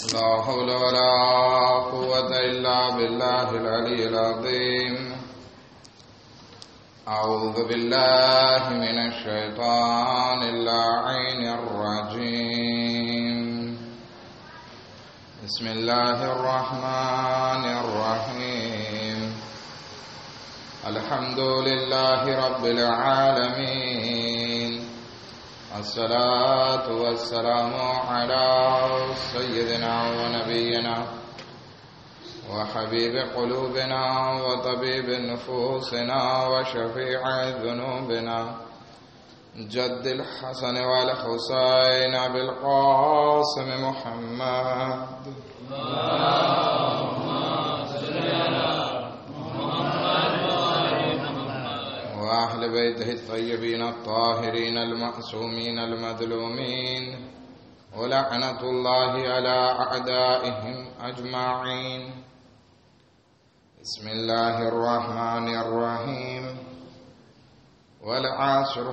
لا حول ولا قوة إلا بالله العلي العظيم. أعوذ بالله من الشيطان اللعين الرجيم. بسم الله الرحمن الرحيم. الحمد لله رب العالمين، الصلاة والسلام على سيدنا ونبينا وحبيب قلوبنا وطبيب نفوسنا وشفيع ذنوبنا جد الحسن والحسين بالقاسم محمد. وأهل بيته الطيبين الطاهرين المعصومين المظلومين، ولعنة الله على أعدائهم أجمعين. بسم الله الرحمن الرحيم. والعصر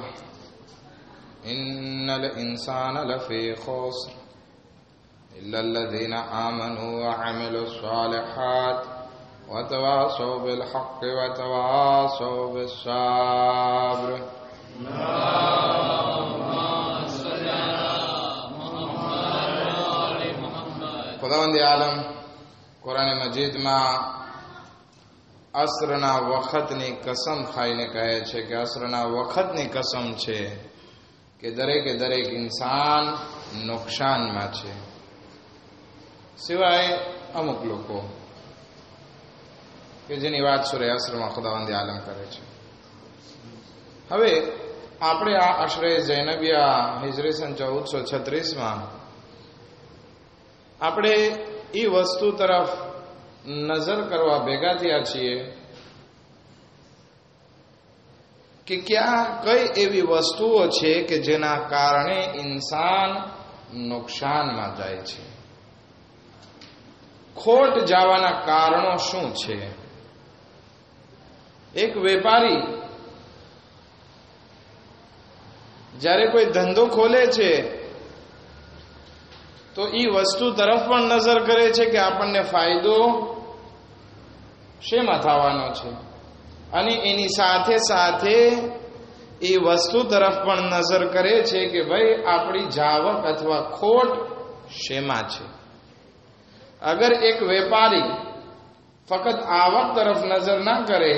إن الإنسان لفي خسر إلا الذين آمنوا وعملوا الصالحات وتواصوا بالحق وتواصوا بالصبر. ખુદાવંદ આલમ કુરાન મજીદમાં અસ્રના વખતની કસમ ખાઈને કહે છે કે અસ્રના વખતની કસમ છે કે દરેકે દરેક ઇન્સાન નુકસાનમાં છે, સિવાય અમુક લોકો કે જેની વાત સૂરે અસરમાં ખુદાવંદ આલમ કરે છે. હવે આપણે આ આશરે ઝૈનબિયા હિજરી સન 1436માં આપણે એ વસ્તુ તરફ નજર કરવા ભેગા થયા છીએ કે ક્યાં કઈ એવી વસ્તુઓ છે કે જેના કારણે ઇન્સાન નુકસાનમાં જાય છે, ખોટ જવાના કારણો શું છે. એક વેપારી જ્યારે કોઈ ધંધો ખોલે છે તો એ વસ્તુ તરફ પણ નજર કરે છે કે આપણને ફાયદો શેમાં થવાનો છે, અને એની સાથે સાથે એ વસ્તુ તરફ પણ નજર કરે છે કે ભાઈ આપણી જાવક અથવા ખોટ શેમાં છે. અગર એક વેપારી ફક્ત આવક તરફ નજર ના કરે,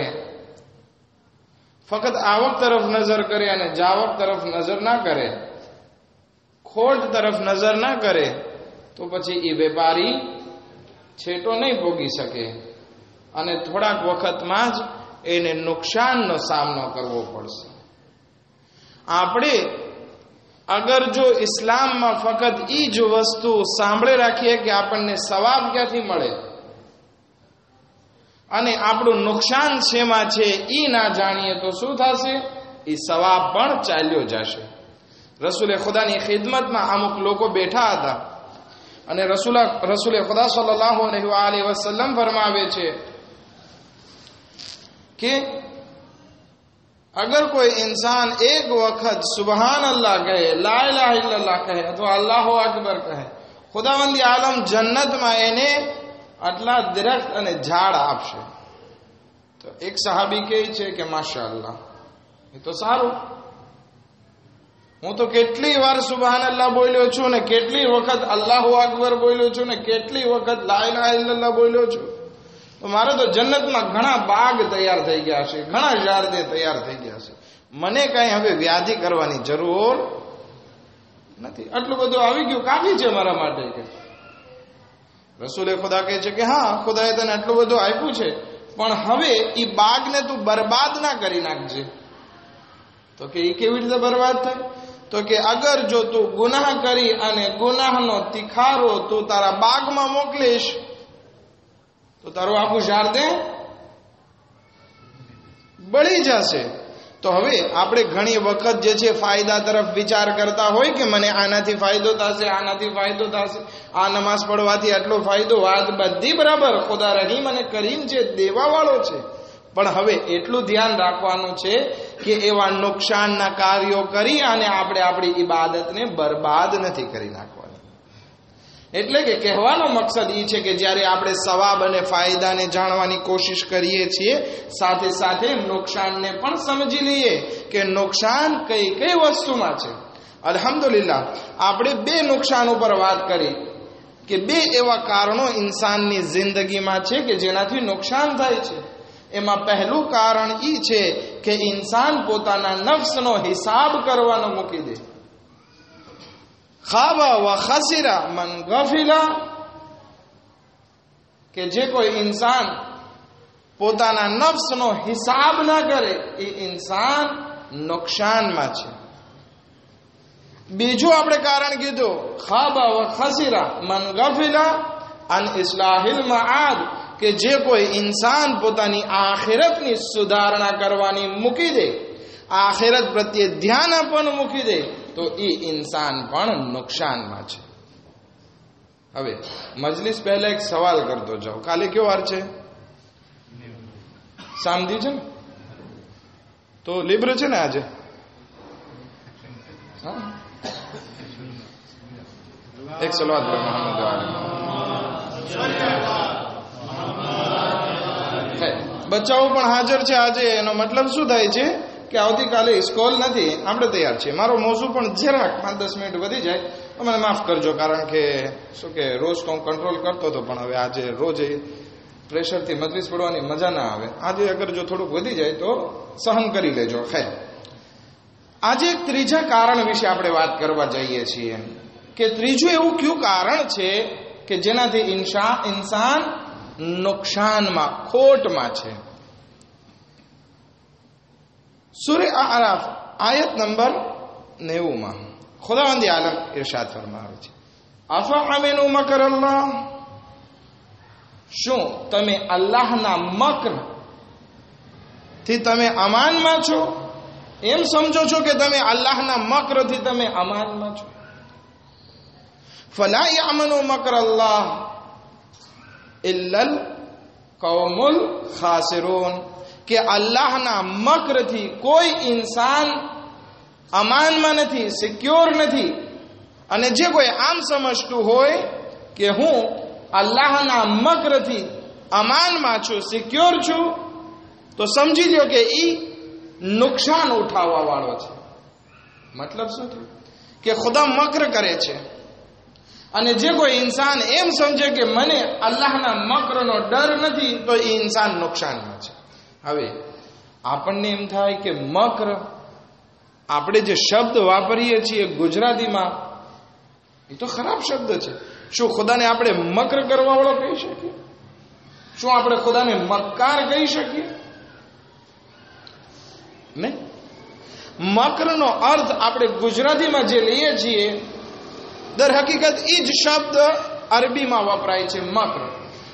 ફક્ત આવક તરફ નજર કરે અને જાવક તરફ નજર ના કરે, ખોટ તરફ નજર ના કરે, તો પછી એ વેપારી છેટો નહીં ભોગી શકે અને થોડાક વખતમાં જ એને નુકસાનનો સામનો કરવો પડશે. આપણે અગર જો ઇસ્લામમાં ફક્ત એ જ વસ્તુ સાંભળે રાખીએ કે આપણને સવાબ ક્યાંથી મળે અને આપણું નુકસાન શેમાં છે એ ના જાણીએ તો શું થશે, એ સવાબ પણ ચાલ્યો જશે. રસૂલે ખુદાની ખિદમતમાં અમુક લોકો બેઠા હતા અને રસૂલે ખુદા સલ્લલ્લાહુ અલૈહિ વસલ્લમ ફરમાવે છે કે અગર કોઈ ઇન્સાન એક વખત સુબહાન અલ્લાહ કહે, લા ઇલાહા ઇલ્લલ્લાહ કહે અથવા અલ્લાહુ અકબર કહે, ખુદાવંદી આલમ જન્નતમાં એને આટલા દરખ્ત અને ઝાડ આપશે. તો એક સહાબી કહે છે કે માશાઅલ્લાહ, એ તો સારું, હું તો કેટલી વાર સુબહાન અલ્લાહ બોલ્યો છું ને કેટલી વખત અલ્લાહુ અકબર બોલ્યો છું ને કેટલી વખત લા ઇલાહા ઇલ્લલ્લાહ બોલ્યો છું, તો મારે તો જન્નતમાં ઘણા બાગ તૈયાર થઈ ગયા છે, ઘણા ઝાડે તૈયાર થઈ ગયા છે, મને કઈ હવે વ્યાધિ કરવાની જરૂર નથી, આટલું બધું આવી ગયું કાફી છે મારા માટે. કે રસૂલે ખુદા કહે છે કે હા, ખુદાએ તને આટલું બધું આપ્યું છે, પણ હવે એ બાગને તું બરબાદ ના કરી નાખજે. તો કે એ કેવી રીતે બરબાદ થાય, તો કે અગર જો તું ગુનાહ કરી અને ગુનાહનો તિખારો તું તારા બાગમાં મોકલીશ તો તારું આખું ઝાડ બળી જશે. તો હવે આપણે ઘણી વખત જે છે ફાયદા તરફ વિચાર કરતા હોય કે મને આનાથી ફાયદો થશે, આનાથી ફાયદો થશે, આ નમાઝ પડવાથી આટલો ફાયદો, વાત બધી બરાબર, ખુદા રહીમ અને કરીમ છે, દેવાવાળો છે, પણ હવે એટલું ધ્યાન રાખવાનું છે કે એવા નુકસાનના કાર્યો કરી અને આપણે આપણી ઇબાદતને બરબાદ નથી કરી નાખવાની. એટલે કે કહેવાનો મકસદ એ છે કે જ્યારે આપણે સવાબ અને ફાયદાને જાણવાની કોશિશ કરીએ છીએ, સાથે સાથે નુકસાનને પણ સમજી લઈએ કે નુકસાન કઈ કઈ વસ્તુમાં છે. અલ્હમ્દુલિલ્લાહ આપણે 2 નુકસાન ઉપર વાત કરી કે 2 એવા કારણો ઇન્સાનની જિંદગીમાં છે કે જેનાથી નુકસાન થાય છે. એમાં પહેલું કારણ એ છે કે ઇન્સાન પોતાના નફ્સનો હિસાબ કરવાનો મૂકી દે. ખાબા વ ખસીરા મન ગફિલા, કે જે કોઈ ઇન્સાન પોતાના નફ્સનો હિસાબ ના કરે એ ઇન્સાન નુકસાનમાં છે. બીજું આપણે કારણ કીધું ખાબા વ ખસીરા મન ગફિલા અન ઇસ્લાહિલ મઆદ, કે જે કોઈ ઇન્સાન પોતાની આખિરતની સુધારણા કરવાની મૂકી દે, આખિરત પ્રત્યે ધ્યાન આપવાનું મૂકી દે, તો એ ઇન્સાન પણ નુકસાનમાં છે. હવે મજલિસ પહેલા એક સવાલ કરતો જાઓ, કાલે કયો વાર છે? સામદી છે ને, તો લિબ્ર છે ને આજે? એક સલાવત પર મોહમ્મદ બચ્ચાઓ પણ હાજર છે આજે. એનો મતલબ શું થાય છે કે આવતીકાલે સ્કૂલ નથી, આપણે તૈયાર છીએ. મારો મોઝું પણ જરાક 5-10 મિનિટ વધી જાય તો મને માફ કરજો, કારણ કે શું કે રોજ તો હું કંટ્રોલ કરતો હતો, પણ હવે આજે રોજ પ્રેશરથી મજલિસ પડવાની મજા ના આવે. આજે અગર જો થોડુંક વધી જાય તો સહન કરી લેજો. ખૈર, આજે એક ત્રીજા કારણ વિશે આપણે વાત કરવા જઈએ છીએ કે ત્રીજું એવું કયું કારણ છે કે જેનાથી ઇન્સાન નુકસાનમાં, ખોટમાં છે. સૂરા આરાફ આયત નંબર 90 ખુદાવંદ આલમ ઇરશાદ ફરમાવે છે, અફઅમિનુ મકર અલ્લાહ, શું તમે અલ્લાહના મકર થી તમે અમાનમાં છો? એમ સમજો છો કે તમે અલ્લાહના મકરથી તમે અમાનમાં છો? ફલા યઅમનુ મકર અલ્લાહ ઇલ્લલ કૌમુલ ખાસિરૂન, કે અલ્લાહના મકરથી કોઈ ઇન્સાન અમાનમાં નથી, સિક્યોર નથી. અને જે કોઈ આમ સમજતું હોય કે હું અલ્લાહના મકરથી અમાનમાં છું, સિક્યોર છું, તો સમજી લો કે એ નુકસાન ઉઠાવવા વાળો છે. મતલબ શું થયું કે ખુદા મકર કરે છે, અને જે કોઈ ઇન્સાન એમ સમજે કે મને અલ્લાહના મકરનો ડર નથી, તો એ ઇન્સાન નુકસાનમાં છે. હવે આપણને એમ થાય કે મકર, આપણે જે શબ્દ વાપરીએ છીએ ગુજરાતીમાં, એ તો ખરાબ શબ્દ છે. શું ખુદાને આપણે મકર કરવા વાળો કહી શકીએ? શું આપણે ખુદાને મક્કાર કહી શકીએ? નહીં. મકરનો અર્થ આપણે ગુજરાતીમાં જે લઈએ છીએ, દર હકીકત એ જ શબ્દ અરબીમાં વપરાય છે, મકર.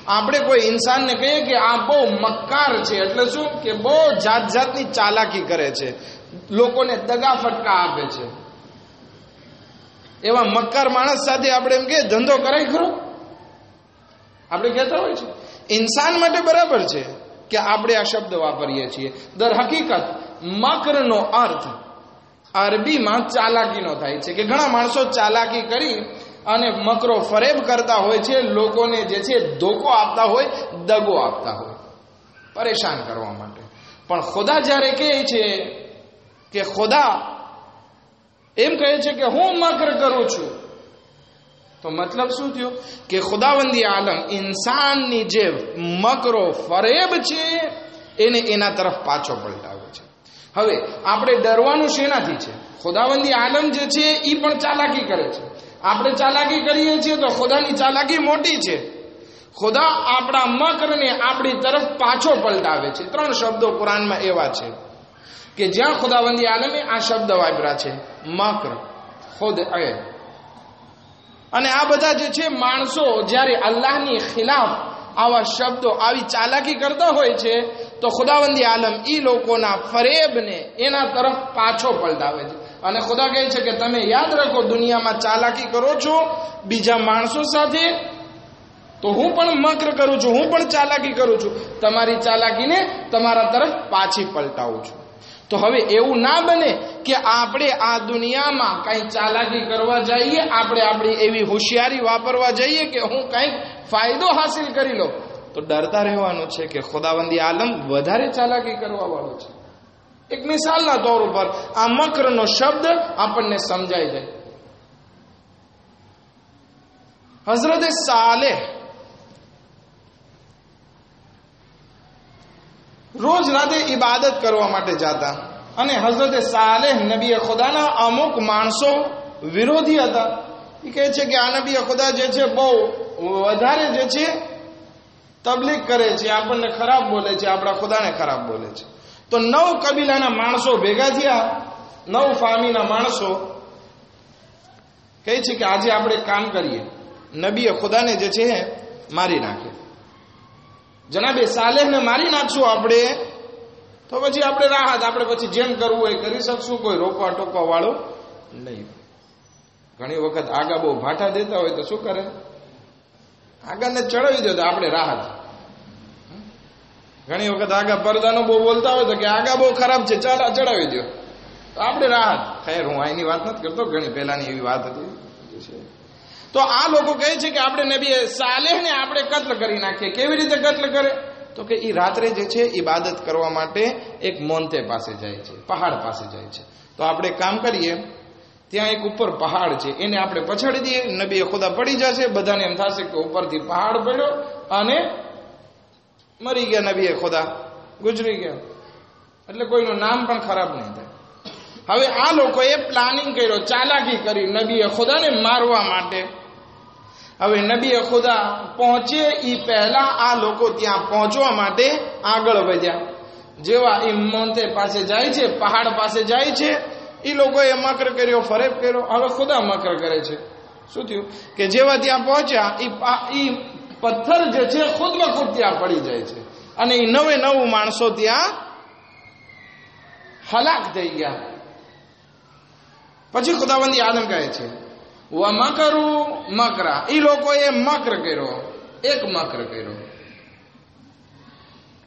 આપણે કોઈ ઇન્સાનને કહીએ કે આ બહુ મક્કાર છે, એટલે શું કે બહુ જાત જાતની ચાલાકી કરે છે, લોકોને દગા ફટકા આપે છે. એવા મક્કાર માણસ સાથે આપણે એમ કે ધંધો કરાય ખરો? આપણે કહેતા હોય છે. ઇન્સાન માટે બરાબર છે કે આપણે આ શબ્દ વાપરીએ છીએ. દર હકીકત મકરનો અર્થ અરબીમાં ચાલાકીનો થાય છે, કે ઘણા માણસો ચાલાકી કરી અને મકરો ફરેબ કરતા હોય છે, લોકોને જે છે ધોકો આપતા હોય, દગો આપતા હોય, પરેશાન કરવા માટે. પણ ખુદા જ્યારે કહે છે કે ખુદા એમ કહે છે કે હું મકર કરું છું, તો મતલબ શું થયો કે ખુદાવંદી આલમ ઇન્સાનની જે મકરો ફરેબ છે એને એના તરફ પાછો પલટાવે છે. હવે આપણે ડરવાનું શેનાથી છે? ખુદાવંદી આલમ જે છે એ પણ ચાલાકી કરે છે, આપણે ચાલાકી કરીએ છીએ, તો ખુદાની ચાલાકી મોટી છે. ખુદા આપણા મકરને આપણી તરફ પાછો પલટાવે છે. 3 શબ્દો કુરાનમાં એવા છે કે જ્યાં ખુદાવંદી આલમે આ શબ્દ વાપર્યા છે, મકર, ખુદ. અને આ બધા જે છે માણસો જ્યારે અલ્લાહની ખિલાફ આવા શબ્દો, આવી ચાલાકી કરતા હોય છે, તો ખુદાવંદી આલમ ઈ લોકોના ફરેબને એના તરફ પાછો પલટાવે છે. અને ખુદા કહે છે કે તમે યાદ રાખો, દુનિયામાં ચાલાકી કરો છો બીજા માણસો સાથે, તો હું પણ મકર કરું છું, હું પણ ચાલાકી કરું છું, તમારી ચાલાકીને તમારા તરફ પાછી પલટાવું છું. તો હવે એવું ના બને કે આપણે આ દુનિયામાં કંઈ ચાલાકી કરવા જઈએ, આપણે આપણી એવી હોશિયારી વાપરવા જઈએ કે હું કંઈક ફાયદો હાસિલ કરી લો. તો ડરતા રહેવાનું છે કે ખુદાવંદી આલમ વધારે ચાલાકી કરવા વાળો છે. એક મિસાલના તौर ઉપર આ મકરનો શબ્દ આપણને સમજાઈ જાય. હઝરત સાલેહ રોજ રાતે ઇબાદત કરવા માટે જતા, અને હઝરત સાલેહ નબી ખુદાના અમુક માણસો વિરોધી હતા. એ કહે છે કે આ નબી ખુદા જે છે બહુ વધારે જે છે તબલીગ કરે છે, આપણને ખરાબ બોલે છે, આપણા ખુદાને ખરાબ બોલે છે. તો 9 કબીલાના માણસો ભેગા થયા, 9 ફામીના માણસો કહે છે કે આજે આપણે કામ કરીએ, નબી ખુદાને જે છે મારી નાખે. જનાબે સાલેહને મારી નાખશું આપણે તો પછી આપણે રાહત, આપણે પછી જેમ કરવું હોય કરી શકશું, કોઈ રોકવા ટોકવા વાળો નહીં. ઘણી વખત આગા બહુ ભાઠા દેતા હોય તો શું કરે, આગળને ચડાવી દો તો આપણે રાહત. ઘણી વખત આગા પરદાનો બહુ બોલતા હોય તો કે આગા બહુ ખરાબ છે, ચાલ ચડાવી દો તો આપણે રાહત. ખૈર, હું અહીંની વાત નથી કરતો, ઘણી પહેલાની એવી વાત હતી. તો આ લોકો કહે છે કે આપણે નબી સાલેહને આપણે કત્લ કરી નાખીએ. કેવી રીતે કત્લ કરે? તો કે એ રાત્રે જે છે ઇબાદત કરવા માટે એક મોન્તે પાસે જાય છે, પહાડ પાસે જાય છે. તો આપણે કામ કરીએ, ત્યાં એક ઉપર પહાડ છે, એને આપણે પછાડી દઈએ, નબી ખુદા પડી જશે, બધાને એમ થશે કે ઉપરથી પહાડ પડ્યો અને મરી ગયા નબી ખુદા, ગુજરી ગયા, એટલે કોઈનું નામ પણ ખરાબ નહીં થાય. હવે આ લોકોએ પ્લાનિંગ કર્યો, ચાલાકી કરી નબી ખુદાને મારવા માટે. હવે નબી ખુદા પહોંચે એ પહેલા આ લોકો ત્યાં પહોંચવા માટે આગળ વધ્યા. જેવા એ મોન્તે પાસે જાય છે, પહાડ પાસે જાય છે, એ લોકોએ મકર કર્યો, ફરેબ કર્યો. હવે ખુદા મકર કરે છે. શું થયું કે જેવા ત્યાં પહોંચ્યા એ પથ્થર જે છે ખુદમાં ખુદ ત્યાં પડી જાય છે, અને એ 9 માણસો ત્યાં હલાક થઈ ગયા. પછી ખુદાવંદી આદમ કહે છે વ મકરુ મકરા, એ લોકોએ મકર કર્યો, એક મકર કર્યો.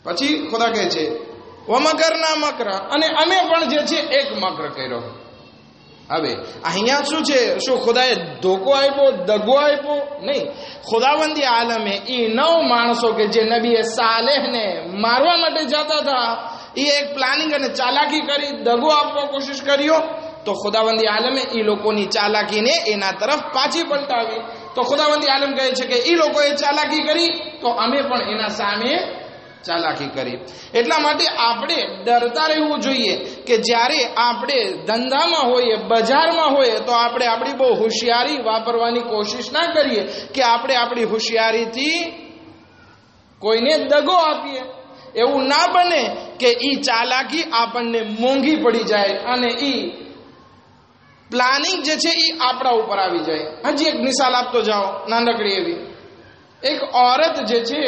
પછી ખુદા કહે છે વ મકરના મકરા, અને અમે પણ જે છે એક મકર કર્યો. હવે અહીંયા શું છે, શું ખુદાએ ધોકો આપ્યો, દગો આપ્યો? નહીં. ખુદાવંદી આલમે એ 9 માણસો કે જે નબી સાલેહને મારવા માટે જતા હતા, એ એક પ્લાનિંગ અને ચાલાકી કરી, દગો આપવા કોશિશ કર્યો. તો ખુદાવંદી આલમે એ લોકોની ચાલાકીને એના તરફ પાછી પલટાવી. તો ખુદાવંદી આલમ કહે છે કે એ લોકોએ ચાલાકી કરી તો અમે પણ એના સામે ચાલાકી કરી. એટલા માટે આપણે ડરતા રહેવું જોઈએ કે જ્યારે આપણે ધંધામાં હોઈએ, બજારમાં હોઈએ, તો આપણે આપણી બહુ હોશિયારી વાપરવાની કોશિશ ના કરીએ કે આપણે આપણી હોશિયારીથી કોઈને દગો આપીએ. એવું ના બને કે એ ચાલાકી આપણને મોંઘી પડી જાય અને એ પ્લાનિંગ જે છે એ આપણા ઉપર આવી જાય. હજી એક મિસાલ આપતો જાઓ, નાનકડી એવી. એક ઓરત જે છે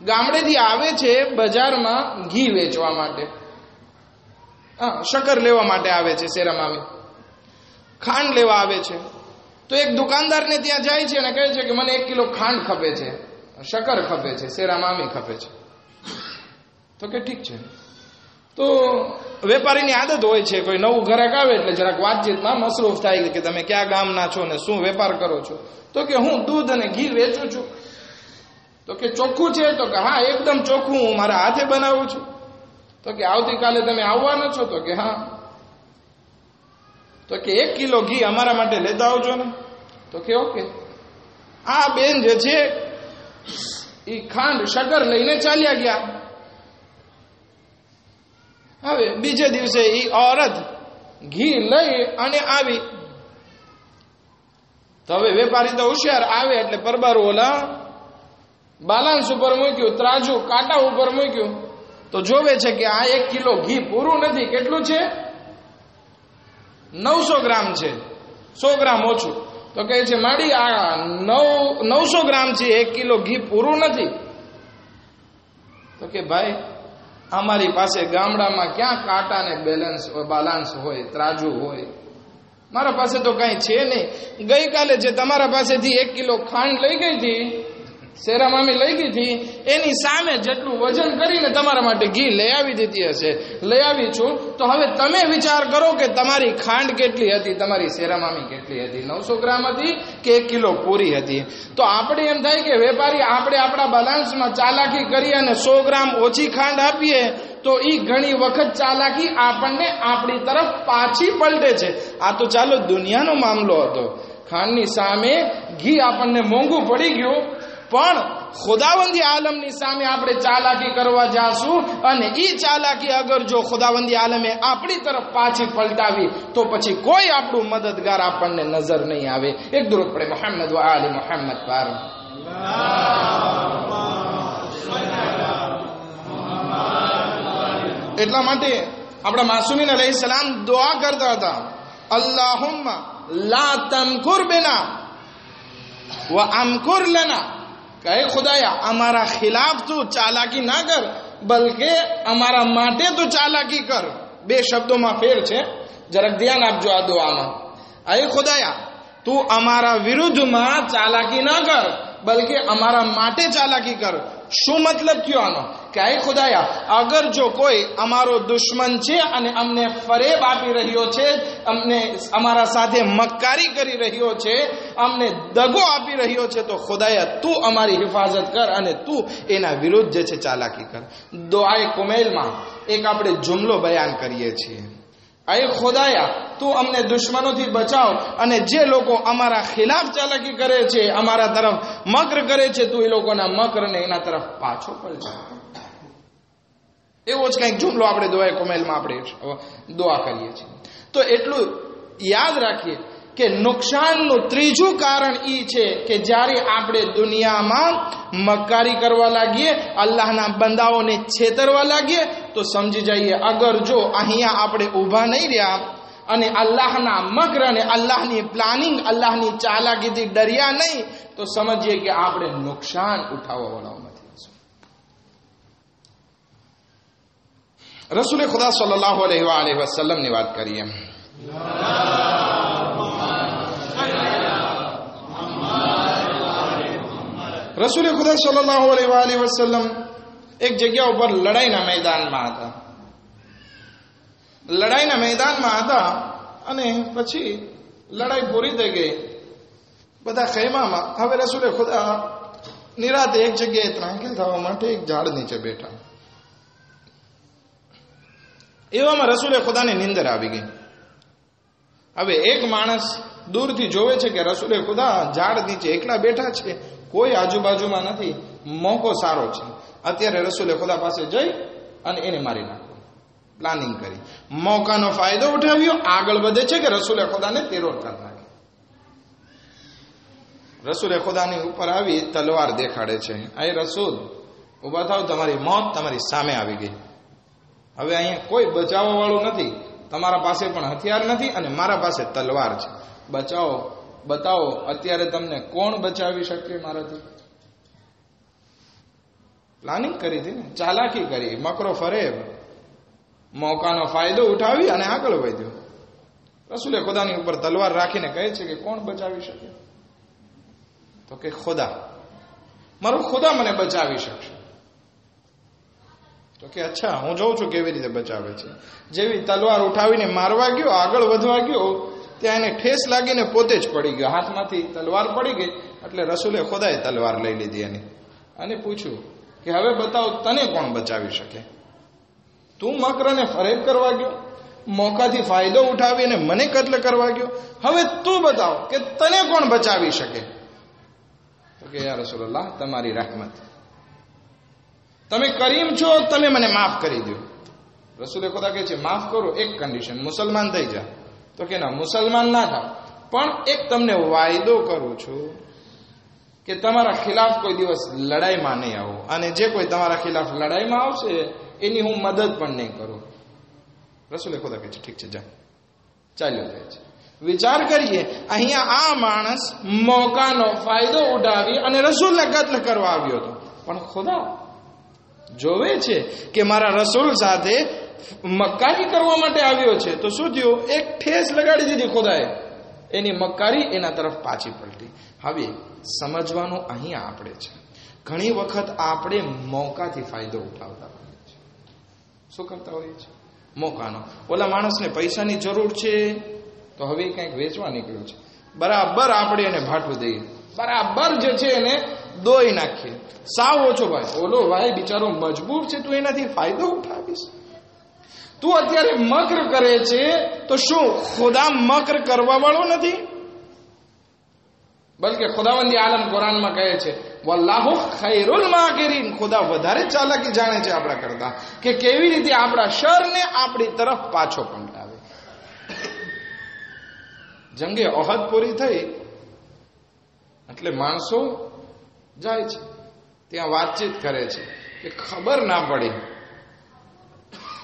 ગામડેથી આવે છે બજારમાં ઘી વેચવા માટે, શક્કર લેવા માટે આવે છે, શેરામામી ખાંડ લેવા આવે છે. તો એક દુકાનદારને ત્યાં જાય છે અને કહે છે કે મને 1 કિલો ખાંડ ખપે છે, શક્કર ખપે છે, શેરામામી ખપે છે. તો કે ઠીક છે. તો વેપારીની આદત હોય છે, કોઈ નવું ગ્રાહક આવે એટલે જરાક વાતચીતમાં મસરૂફ થાય કે તમે ક્યાં ગામના છો ને શું વેપાર કરો છો? તો કે હું દૂધ અને ઘી વેચું છું. તો કે ચોખ્ખું છે? તો કે હા, એકદમ ચોખ્ખું, હું મારા હાથે બનાવું છું. તો કે આવતીકાલે તમે આવવાના છો? તો કે હા. તો કે 1 કિલો ઘી અમારા માટે લેતા આવજો ને. તો કે ઓકે. આ બેન જે છે એ ખાંડ શક્કર લઈને ચાલ્યા ગયા. હવે બીજે દિવસે એ ઓરત ઘી લઈ અને આવી. તો હવે વેપારી તો હોશિયાર, આવે એટલે પરબારું ઓલા બાલાન્સ ઉપર મૂક્યું, ત્રાજુ કાંટા ઉપર મૂક્યું. તો જોવે છે કે આ 1 કિલો ઘી પૂરું નથી. કેટલું છે? 900 ગ્રામ છે, 100 ગ્રામ ઓછું. તો કહે છે માડી આ 900 ગ્રામ છે, 1 કિલો ઘી પૂરું નથી. તો કે ભાઈ, અમારી પાસે ગામડામાં ક્યાં કાંટા ને બાલાન્સ હોય, ત્રાજુ હોય? મારા પાસે તો કાંઈ છે નહીં. ગઈકાલે જે તમારા પાસેથી 1 કિલો ખાંડ લઈ ગઈ હતી શેરા મામી લઈ ગઈ હતી, એની સામે જેટલું વજન કરીને તમારા માટે ઘી લઈ આવી દીધી હશે, લઈ આવી છું, તો હવે તમે વિચાર કરો કે તમારી ખાંડ કેટલી હતી, તમારી શેરા મામી કેટલી હતી, 900 ગ્રામ હતી કે 1 કિલો પૂરી હતી. તો આપણે એમ થાય કે વેપારી આપણે આપણા બેલેન્સમાં ચાલાકી કરી અને 100 ગ્રામ ઓછી ખાંડ આપીએ તો એ ઘણી વખત ચાલાકી આપણને આપણી તરફ પાછી પલટે છે. આ તો ચાલો દુનિયાનો મામલો હતો. ખાંડની સામે ઘી આપણને મોંઘું પડી ગયું, પણ ખુદાવંદી આલમની સામે આપણે ચાલાકી કરવા જાશું અને એ ચાલાકી અગર જો ખુદાવંદી આલમે આપણી તરફ પાછી પલટાવી તો પછી કોઈ આપણું મદદગાર આપણને નજર નહીં આવે. એક દુરૂદ પડે મોહમ્મદ વ આલે મોહમ્મદ પર. એટલા માટે આપણા માસૂમીન અલૈહિસ્સલામ દુઆ કરતા હતા, અલ્લાહુમ્મા લા તમકુર બિના વ અમકુર લના, કહે ખુદાયા અમારા ખિલાફ તું ચાલાકી ના કર, બલકે અમારા માટે તું ચાલાકી કર. 2 શબ્દોમાં ફેર છે, જરાક ધ્યાન આપજો આ દુઆમાં. અય ખુદાયા તું અમારા વિરુદ્ધમાં ચાલાકી ના કર, બલકે અમારા માટે ચાલાકી કર. શું મતલબ થયો આનો? કે અય ખુદાયા અગર જો કોઈ અમારો દુશ્મન છે અને અમને ફરેબ આપી રહ્યો છે, અમને અમારા સાથે મક્કારી કરી રહ્યો છે, અમને દગો આપી રહ્યો છે, તો ખુદાયા તું અમારી હિફાજત કર અને તું એના વિરુદ્ધ જે છે ચાલાકી કર. દુઆએ કુમૈલમાં એક આપણે જુમલો બયાન કરીએ છીએ, અય ખુદાયા તું અમને દુશ્મનોથી બચાવ અને જે લોકો અમારા ખિલાફ ચાલાકી કરે છે, અમારા તરફ મકર કરે છે, તું એ લોકોના મકરને એના તરફ પાછો પલટાવ. એવો જ કંઈક જુમલો આપણે દુઆએ કુમૈલમાં આપણે દુઆ કરીએ છીએ. તો એટલું યાદ રાખીએ કે નુકસાનનું ત્રીજું કારણ એ છે કે જ્યારે આપણે દુનિયામાં મક્કારી કરવા લાગીએ, અલ્લાહના બંદાઓને છેતરવા લાગીએ, તો સમજી જઈએ અગર જો અહીંયા આપણે ઊભા નહીં રહ્યા અને અલ્લાહના મકર અને અલ્લાહની પ્લાનિંગ, અલ્લાહની ચાલાકીથી ડર્યા નહીં, તો સમજીએ કે આપણે નુકસાન ઉઠાવવાવાળાઓમાંથી રસૂલે ખુદા સલ્લલ્લાહુ અલૈહિ વસલ્લમની વાત કરીએ. રસૂલે ખુદા સલ્લલ્લાહુ અલૈહિ વસલ્લમ એક જગ્યા ઉપર લડાઈના મેદાનમાં હતા. લડાઈના મેદાનમાં હતા અને પછી લડાઈ પૂરી થઈ ગઈ, બધા ખૈમામાં. હવે રસૂલે ખુદા નિરાતે એક જગ્યાએ ત્રાંકિલ થવા માટે એક ઝાડ નીચે બેઠા. એવામાં રસૂલે ખુદાને નીંદર આવી ગઈ. હવે એક માણસ દૂરથી જોવે છે કે રસૂલે ખુદા ઝાડ નીચે એકલા બેઠા છે, કોઈ આજુબાજુમાં નથી, મોકો સારો છે, અત્યારે રસૂલે ખુદા પાસે જઈ અને એને મારી નાખો પ્લાનિંગ કરી. મોકાનો ફાયદો ઉઠાવ્યો, આગળ વધે છે કે રસૂલે ખુદાને તીરોડ કરી નાખે. રસૂલે ખુદાની ઉપર આવી તલવાર દેખાડે છે, આ રસૂલ ઉભા થાવ, તમારી મોત તમારી સામે આવી ગઈ. હવે અહીંયા કોઈ બચાવવા વાળું નથી, તમારા પાસે પણ હથિયાર નથી અને મારા પાસે તલવાર છે, બચાવો, બતાવો અત્યારે તમને કોણ બચાવી શકે મારાથી. પ્લાનિંગ કરી હતી ને, ચાલાકી કરી, મકરો ફરેબ, મોકાનો ફાયદો ઉઠાવી અને આગળ વધ્યો. રસૂલે ખુદાની ઉપર તલવાર રાખીને કહે છે કે કોણ બચાવી શકે? તો કે ખુદા, મારો ખુદા મને બચાવી શકશે. તો કે અચ્છા, હું જોઉં છું કેવી રીતે બચાવે છે. જેવી તલવાર ઉઠાવીને મારવા ગયો, આગળ વધવા ગયો, ત્યાં એને ઠેસ લાગીને પોતે જ પડી ગયો, હાથમાંથી તલવાર પડી ગઈ. એટલે રસૂલે ખુદાએ તલવાર લઈ લીધી એની અને પૂછ્યું કે હવે બતાવ, તને કોણ બચાવી શકે? તું મકરને ફરેબ કરવા ગયો, મોકાથી ફાયદો ઉઠાવીને મને કત્લ કરવા ગયો, હવે તું બતાવ કે તને કોણ બચાવી શકે? તો કે યા રસૂલલ્લાહ, તમારી રહેમત, તમે કરીમ છો, તમે મને માફ કરી દો. રસૂલે ખુદા કહે છે માફ કરો, એક કન્ડિશન, મુસલમાન થઈ જા. તો કે ના, મુસલમાન ના થાવ, પણ એક તમને વાયદો કરું છું કે તમારા ખિલાફ કોઈ દિવસ લડાઈમાં નહીં આવો અને જે કોઈ તમારા ખિલાફ લડાઈમાં આવશે એની હું મદદ પણ નહીં કરું. રસૂલે ખુદા કહે છે ઠીક છે, જા, ચાલ્યો જાય છે. વિચાર કરીએ, અહીંયા આ માણસ મોકાનો ફાયદો ઉઠાવી અને રસૂલને કત્લ કરવા આવ્યો હતો, પણ ખુદા જોવે છે કે મારા રસૂલ સાથે મક્કારી કરવા માટે આવ્યો છે. તો શું થયું? એક ઠેસ લગાડી દીધી ખુદાએ, એની મક્કારી એના તરફ પાછી પલટી. હવે સમજવાનું અહીંયા આપણે છે, ઘણી વખત આપણે મોકાથી ફાયદો ઉઠાવતા હોઈએ છીએ. શું કરતા હોઈએ છીએ? મોકાનો. ઓલા માણસને પૈસાની જરૂર છે તો હવે કંઈક વેચવા નીકળ્યો છે, બરાબર આપણે એને ભાટું દઈએ, બરાબર જે છે એને દોઈ નાખીએ. સાવ ઓછો ભાઈ, ઓલો ભાઈ બિચારો મજબૂર છે, તું એનાથી ફાયદો ઉઠાવીશ. તું અત્યારે મકર કરે છે તો શું ખુદા મકર કરવા વાળો નથી? બલકે ખુદાવંદી આલમ કુરાનમાં કહે છે વલ્લાહુ ખૈરુલ માકિરીન, ખુદા વધારે ચાલાકી જાણે છે આપણા કરતા કે કેવી રીતે આપણા શરને આપણી તરફ પાછો પલટાવે. જંગે ઓહદ પૂરી થઈ એટલે માણસો જાય છે, ત્યાં વાતચીત કરે છે કે ખબર ના પડી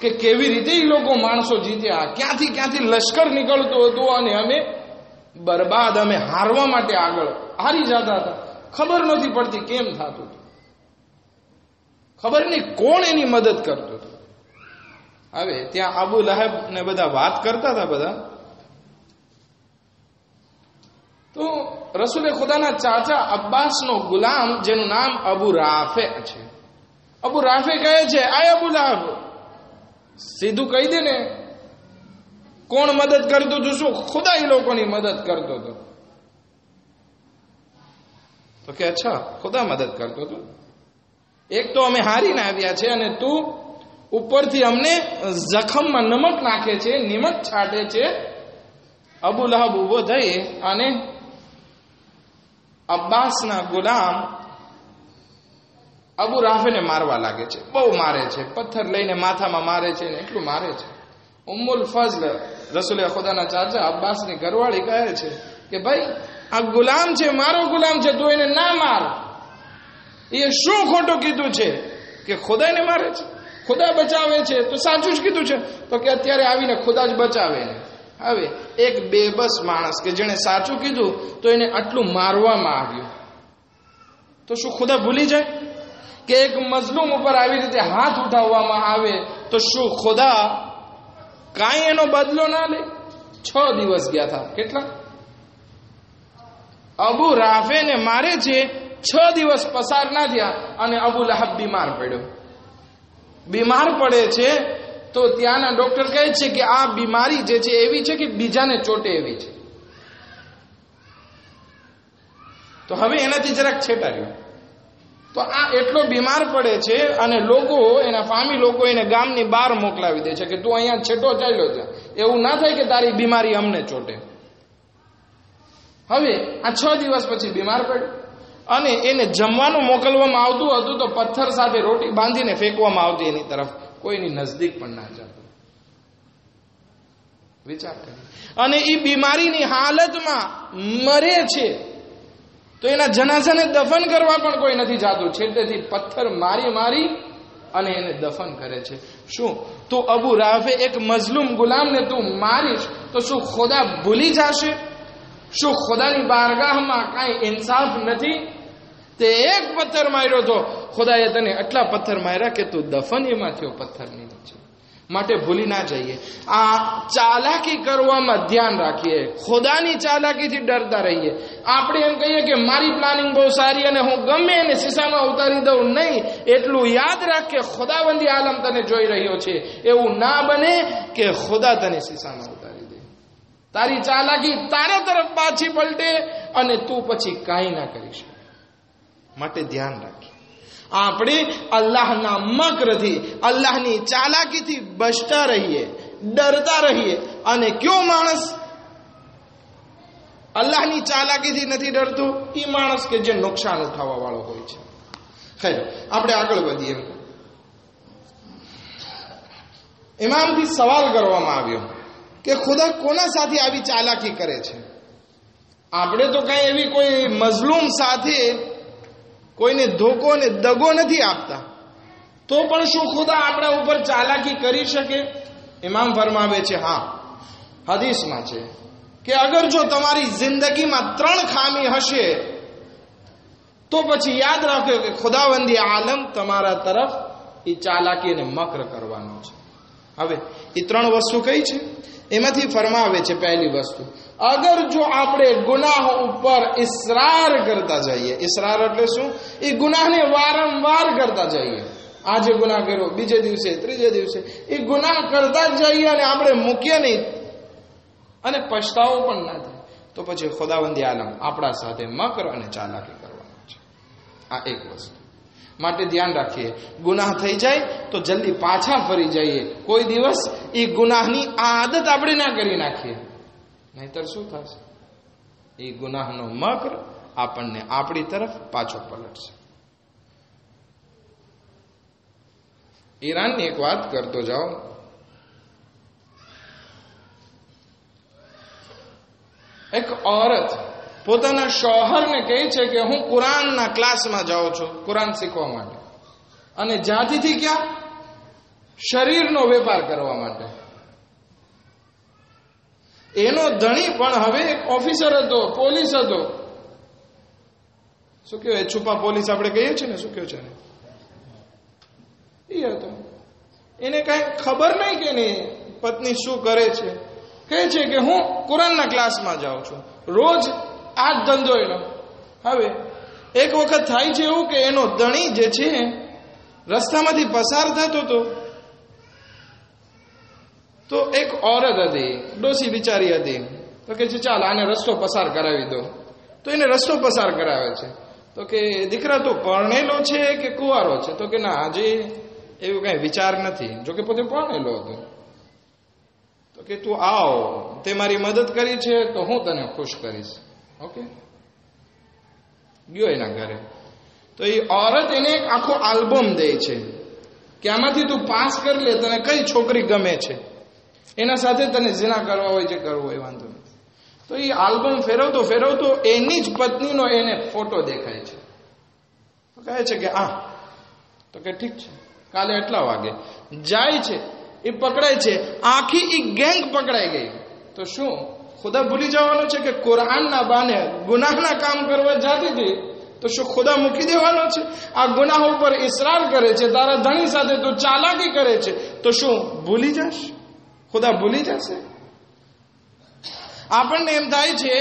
કે કેવી રીતે એ લોકો માણસો જીત્યા, ક્યાંથી લશ્કર નીકળતું હતું અને અમે બરબાદ, અમે હારવા માટે આગળ હારી જતા હતા. ખબર નથી પડતી કેમ થતું હતું, ખબર નહીં કોણ એની મદદ કરતું હતું. હવે ત્યાં અબુ લહેબ ને બધા વાત કરતા હતા બધા, તો રસૂલે ખુદાના ચાચા અબ્બાસનો ગુલામ જેનું નામ અબુ રાફે છે, અબુ રાફે કહે છે આય અબુ લહેબ, સીધું કહી દે ને કોણ મદદ કરતું હતું? શું ખુદા એ લોકોની મદદ કરતો હતો? તો કે અચ્છા ખુદા મદદ કરતો હતો. એક તો અમે હારીને આવ્યા છે અને તું ઉપરથી અમને જખમમાં નમક નાખે છે, નિમક છાંટે છે. અબુ લહબ ઉભો થઈ અને અબ્બાસના ગુલામ અબુ રાફેને મારવા લાગે છે, બહુ મારે છે, પથ્થર લઈને માથામાં મારે છે ને એટલું મારે છે. ઉમ્મુલ ફઝલ રસૂલે ખુદાના ચાચા અબ્બાસની ઘરવાળી કહે છે કે ભાઈ આ ગુલામ છે, મારો ગુલામ છે, તું એને ના માર. એ શું ખોટું કીધું છે કે ખુદાને મારે છે, ખુદા બચાવે છે, તો સાચું જ કીધું છે. તો કે અત્યારે આવીને ખુદા જ બચાવે ને. હવે એક બેબસ માણસ કે જેણે સાચું કીધું તો એને આટલું મારવામાં આવ્યું, તો શું ખુદા ભૂલી જાય? કે એક મઝલૂમ ઉપર આવી રીતે હાથ ઉઠાવવામાં આવે તો શું ખુદા કાંઈ એનો બદલો ના લે? 6 દિવસ ગયા હતા. કેટલા? અબુ રાફેને મારે છે, 6 દિવસ પસાર ના થયા અને અબુ લહબ બીમાર પડ્યો. બીમાર પડે છે તો ત્યાંના ડોક્ટર કહે છે કે આ બીમારી જે છે એવી છે કે બીજાને ચોટે એવી છે. તો હવે એનાથી જરાક છેટાડ્યો. તો આ એટલો બીમાર પડે છે અને લોકો, એના ફામી લોકો એને ગામની બહાર મોકલાવી દે છે કે તું અહીંયા છેટો ચાલ્યો જા, એવું ના થાય કે તારી બીમારી અમને ચોટે. હવે આ 6 દિવસ પછી બીમાર પડ્યો અને એને જમવાનું મોકલવામાં આવતું હતું તો પથ્થર સાથે રોટી બાંધીને ફેંકવામાં આવતી એની તરફ, કોઈની નજદીક પણ ના જતું. વિચાર કરી. અને એ બીમારીની હાલતમાં મરે છે તો એના જનાઝાને દફન કરવા પણ કોઈ નથી જાતું, છેટેથી પથ્થર મારી અને એને દફન કરે છે. શું તું અબુ રાફે એક મઝલૂમ ગુલામને તું મારીશ તો શું ખુદા ભૂલી જશે? શું ખુદાની બારગાહમાં કાંઈ ઇન્સાફ નથી? તે એક પથ્થર માર્યો તો ખુદાએ તને આટલા પથ્થર માર્યા કે તું દફન એમાં થયો પથ્થરની નીચે. માટે ભૂલી ના જઈએ, આ ચાલાકી કરવામાં ધ્યાન રાખીએ, ખુદાની ચાલાકીથી ડરતા રહીએ. આપણે એમ કહીએ કે મારી પ્લાનિંગ બહુ સારી અને હું ગમે એને શીશામાં ઉતારી દઉં, નહીં. એટલું યાદ રાખ કે ખુદાવંદી આલમ તને જોઈ રહ્યો છે. એવું ના બને કે ખુદા તને શીશામાં ઉતારી દે, તારી ચાલાકી તારા તરફ પાછી પલટે અને તું પછી કાંઈ ના કરી શકે. માટે ધ્યાન રાખીએ. આપણે અલ્લાહના મકરથી, અલ્લાહની ચાલાકીથી બચતા રહીએ, ડરતા રહીએ. અને કયો માણસ અલ્લાહની ચાલાકીથી નથી ડરતો? એ માણસ કે જે નુકસાન ઉઠાવવા વાળો હોય છે. ખૈર, આપણે આગળ વધીએ. ઇમામથી સવાલ કરવામાં આવ્યો કે ખુદા કોના સાથે આવી ચાલાકી કરે છે? આપણે તો કઈ એવી કોઈ મઝલૂમ સાથે કોઈને ધોકો ને દગો નથી આપતા, તો પણ શું ખુદા આપણા ઉપર ચાલાકી કરી શકે? ઇમામ ફરમાવે છે હા, હદીસમાં છે કે અગર જો તમારી જિંદગીમાં 3 ખામી હશે તો પછી યાદ રાખો કે ખુદાવંદી આલમ તમારા તરફ એ ચાલાકી અને મકર કરવાનો છે. હવે એ 3 વસ્તુ કઈ છે? એમાંથી ફરમાવે છે પહેલી વસ્તુ, અગર જો આપણે ગુનાહ ઉપર ઇસરાર કરતા જઈએ, ઇસરાર એટલે શું? એ ગુનાહને વારંવાર કરતા જઈએ, આજે ગુનાહ કર્યો, બીજે દિવસે, ત્રીજે દિવસે એ ગુનાહ કરતા જ જઈએ અને આપણે મૂકીએ નહીં અને પછતાવો પણ ના થાય, તો પછી ખુદાવંદી આલમ આપણા સાથે મકર અને ચાલાકી કરવાનો છે. આ એક વસ્તુ માટે ધ્યાન રાખીએ. ગુનાહ થઈ જાય તો જલ્દી પાછા ફરી જઈએ. કોઈ દિવસ એ ગુનાહની આદત આપણે ના કરી નાખીએ, નહીતર શું થશે? એ ગુનાહનો મકર આપણને આપણી તરફ પાછો પલટશે. ઈરાનની એક વાત કરતો જાઓ. એક ઓરત પોતાના શોહરને કહે છે કે હું કુરાનના ક્લાસમાં જાઉં છું, કુરાન શીખવા માટે, અને જાતિથી ક્યાં? શરીરનો વેપાર કરવા માટે. એનો ધણી પણ હવે એક ઓફિસર હતો, પોલીસ હતો. શું કહેવાય, છુપા પોલીસ આપણે કહીએ છીએ ને, શું કહ્યું છે એ હતો. એને કઈ ખબર નહીં કે એની પત્ની શું કરે છે. કહે છે કે હું કુરાનના ક્લાસમાં જાઉં છું, રોજ આ જ ધંધો એનો. હવે એક વખત થાય છે એવું કે એનો ધણી જે છે રસ્તામાંથી પસાર થતો હતો, તો એક ઓરત હતી, ડોસી બિચારી હતી, તો કે છે ચાલ આને રસ્તો પસાર કરાવી દો. તો એને રસ્તો પસાર કરાવે છે. તો કે દીકરા તો પરણેલો છે કે કુંવારો છે? તો કે ના, હજી એવું કઈ વિચાર નથી, જોકે પોતે પરણેલો હતો. તો કે તું આવ, તે મારી મદદ કરી છે તો હું તને ખુશ કરીશ. ઓકે, ગયો એના ઘરે. તો એ ઓરત એને એક આખો આલ્બમ દે છે કે આમાંથી તું પાસ કરી લે, તને કઈ છોકરી ગમે છે, એના સાથે તને ઝિના કરવા હોય છે કરવું હોય, વાંધો નથી. તો એ આલ્બમ ફેરવતો ફેરવતો એની જ પત્નીનો એને ફોટો દેખાય છે. તો કહે છે કે આ, તો કે ઠીક છે, કાલે એટલા વાગે જાય છે. એ પકડાય છે, આખી એ ગેંગ પકડાઈ ગઈ. તો શું ખુદા ભૂલી જવાનો છે કે કુરાનના બાને ગુનાહના કામ કરવા જાતી હતી? તો શું ખુદા મૂકી દેવાનો છે? આ ગુનાહ ઉપર ઇસરાર કરે છે, તારા ધણી સાથે તું ચાલાકી કરે છે, તો શું ભૂલી જશે? ખુદા ભૂલી જશે? આપણને એમ થાય છે,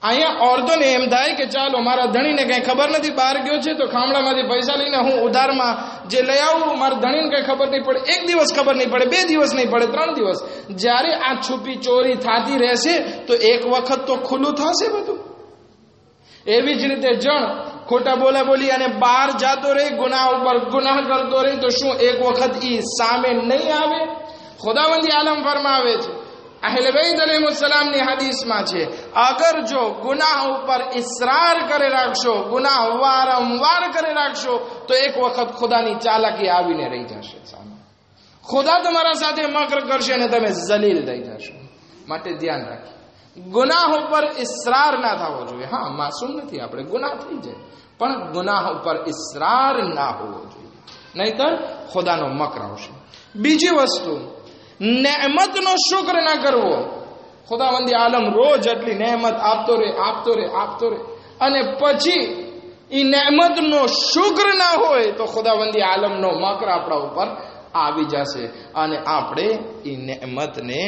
અહીંયા ઓરતોને એમ થાય કે ચાલો મારા ધણીને કઈ ખબર નથી, બહાર ગયો છે તો ખામણામાંથી પૈસા લઈને હું ઉધારમાં જે લઈ આવું, મારા ધણીને કઈ ખબર નહીં પડે. એક દિવસ ખબર નહીં પડે, 2 દિવસ નહીં પડે, 3 દિવસ. જ્યારે આ છુપી ચોરી થતી રહેશે તો એક વખત તો ખુલ્લું થશે બધું. એવી જ રીતે જણ ખોટા બોલા બોલી અને બહાર જાતો રહે, ગુનાહ ઉપર ગુનાહ કરતો રહે, તો શું એક વખત ઈ સામે નહીં આવે? ખુદાવંદી આલમ ફરમાવે છે, અહેલે બેત અલૈહિસ્સલામની હદીસમાં છે, અગર જો ગુનાહ ઉપર ઇસરાર કરે રાખશો, ગુનાહ વારંવાર કરે રાખશો, તો એક વખત ખુદાની ચાલાકી આવીને રહી જશે સામે. ખુદા તમારા સાથે મકર કરશે અને તમે જલીલ થઈ જશો. માટે ધ્યાન રાખીએ, ગુનાહ ઉપર ઇસરાર ના થવો જોઈએ. હા, માસૂમ નથી આપણે, ગુનાહ થઈ જાય, પણ ગુનાહ ઉપર ઇસરાર ના હોવો જોઈએ, નહીતર ખુદાનો મકર આવશે. બીજી વસ્તુ, નેમતનો શુક્ર ના કરવો. ખુદાવંદી આલમ રોજ એટલી નેમત આપતો રહે અને પછી એ નેમતનો શુક્ર ના હોય તો ખુદાવંદી આલમનો મકર આપણા ઉપર આવી જશે અને આપણે એ નેમતને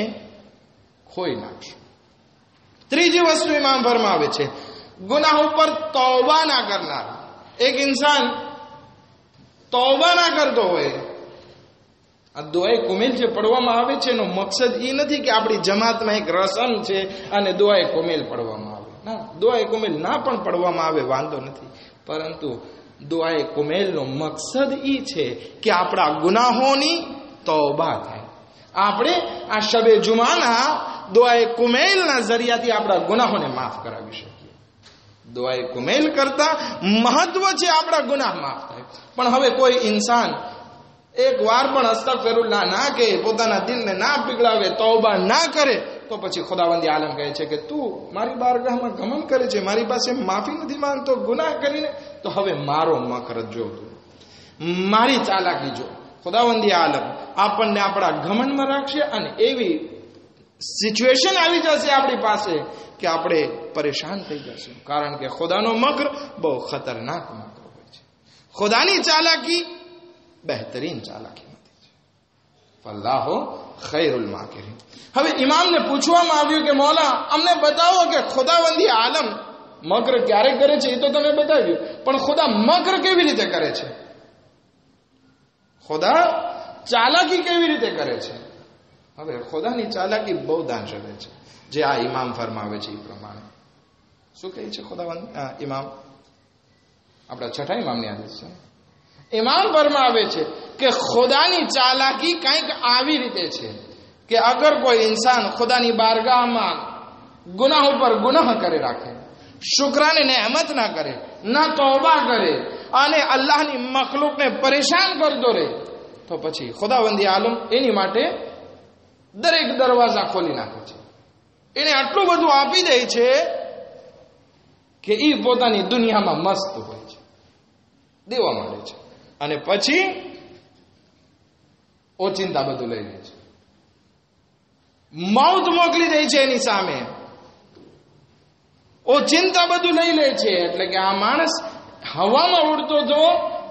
ખોઈ નાખશું. ત્રીજી વસ્તુ ઇમામ ફરમાવે છે, ગુનાહ ઉપર તૌબા ના કરનાર. એક ઇન્સાન તૌબા ના કરતો હોય, આ દુઆએ કુમેલ જે પડવામાં આવે છે એનો મકસદ એ નથી કે આપણી જમાતમાં એક રસમ છે અને દુઆએ કુમેલ પડવામાં આવે. ના, દુઆએ કુમેલ ના પણ પડવામાં આવે, વાંધો નથી, પરંતુ દુઆએ કુમેલનો મકસદ એ છે કે આપણા ગુનાહોની તૌબા થાય. આપણે આ શબે જુમાના દુઆએ કુમેલના જરિયાથી આપણા ગુનાહોને માફ કરાવી શકીએ. દુઆએ કુમેલ કરતા મહત્વ છે આપણા ગુનાહ માફ થાય. પણ હવે કોઈ ઇન્સાન એક વાર પણ અસ્તગફિરુલ્લાહ ના કહે, પોતાના દિલને ના પીગળાવે, તૌબા ના કરે, તો પછી ખુદાવંદી આલમ કહે છે કે તું મારી બારગાહમાં ગમન કરે છે, મારી પાસે માફી નથી માંગતો ગુનાહ કરીને, તો હવે મારો મકર જો, મારી ચાલાકી જો. ખુદાવંદી આલમ આપણને આપણા ઘમંડમાં રાખશે અને એવી સિચ્યુએશન આવી જશે આપણી પાસે કે આપણે પરેશાન થઈ જશું. કારણ કે ખુદાનો મકર બહુ ખતરનાક મકર હોય છે. ખુદાની ચાલાકી બહેતરીન ચાલાકી નથી છે. ફલ્લાહુ ખૈરુલ માકિરીન. હવે ઇમામને પૂછવામાં આવ્યું કે મૌલા અમને બતાવો કે ખુદાવંદી આલમ મકર ક્યારે કરે છે, એ તો તમે બતાવ્યું, પણ ખુદા મકર કેવી રીતે કરે છે, ખુદા ચાલાકી કેવી રીતે કરે છે? હવે ખુદાની ચાલાકી બહુ દાંશલે છે, જે આ ઇમામ ફરમાવે છે એ પ્રમાણે. શું કહે છે ખુદાવંદ ઇમામ? આપણા છઠ્ઠા ઇમામની આદત છે. ઇમામ ફરમાવે છે કે ખુદાની ચાલાકી કંઈક આવી રીતે છે કે અગર કોઈ ઇન્સાન ખુદાની બારગાહમાં ગુનાહ ઉપર ગુનાહ કરે રાખે, શુક્રાને નેમત ના કરે, ના તૌબા કરે અને અલ્લાહની મખલુકને પરેશાન કરતો રહે, તો પછી ખુદાવંદી આલમ એની માટે દરેક દરવાજા ખોલી નાખે છે. એને આટલું બધું આપી દે છે કે એ પોતાની દુનિયામાં મસ્ત હોય છે, દેવા માંડે છે, અને પછી ઓચિંતા બધું લઈ લે છે, મૌત મોકલી દે છે એની સામે, ઓચિંતા બધું લઈ લે છે. એટલે કે આ માણસ હવામાં ઉડતો હતો